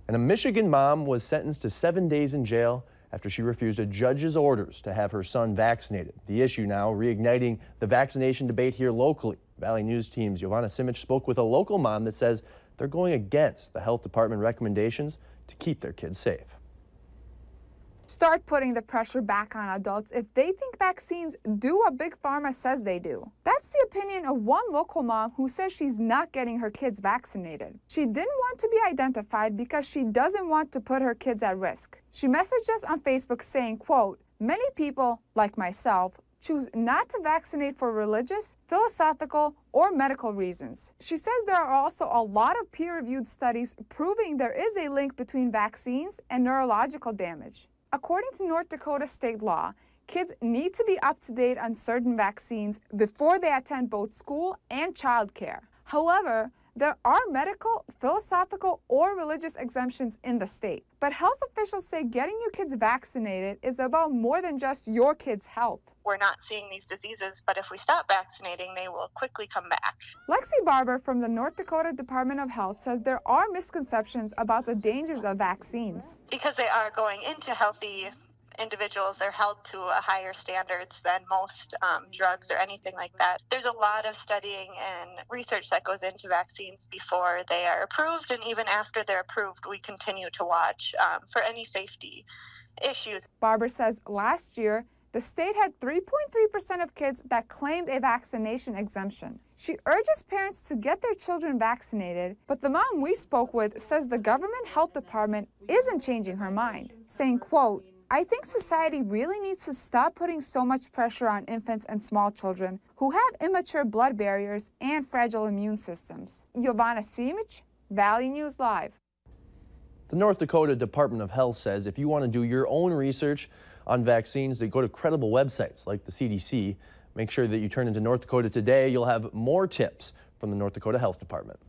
And a Michigan mom was sentenced to 7 days in jail after she refused a judge's orders to have her son vaccinated. The issue now reigniting the vaccination debate here locally. Valley News Team's Giovanna Simic spoke with a local mom that says they're going against the health department recommendations to keep their kids safe. Start putting the pressure back on adults if they think vaccines do what Big Pharma says they do. That's the opinion of one local mom who says she's not getting her kids vaccinated. She didn't want to be identified because she doesn't want to put her kids at risk. She messaged us on Facebook saying, quote, "Many people, like myself, choose not to vaccinate for religious, philosophical, or medical reasons." She says there are also a lot of peer-reviewed studies proving there is a link between vaccines and neurological damage. According to North Dakota state law, kids need to be up to date on certain vaccines before they attend both school and childcare. However, there are medical, philosophical, or religious exemptions in the state. But health officials say getting your kids vaccinated is about more than just your kids' health. We're not seeing these diseases, but if we stop vaccinating, they will quickly come back. Lexi Barber from the North Dakota Department of Health says there are misconceptions about the dangers of vaccines. Because they are going into healthy individuals, they're held to a higher standards than most drugs or anything like that. There's a lot of studying and research that goes into vaccines before they are approved, and even after they're approved, we continue to watch for any safety issues. Barber says last year, the state had 3.3% of kids that claimed a vaccination exemption. She urges parents to get their children vaccinated, but the mom we spoke with says the government health department isn't changing her mind, saying, quote, "I think society really needs to stop putting so much pressure on infants and small children who have immature blood barriers and fragile immune systems." Giovanna Simic, Valley News Live. The North Dakota Department of Health says if you want to do your own research on vaccines, they go to credible websites like the CDC. Make sure that you turn into North Dakota Today. You'll have more tips from the North Dakota Health Department.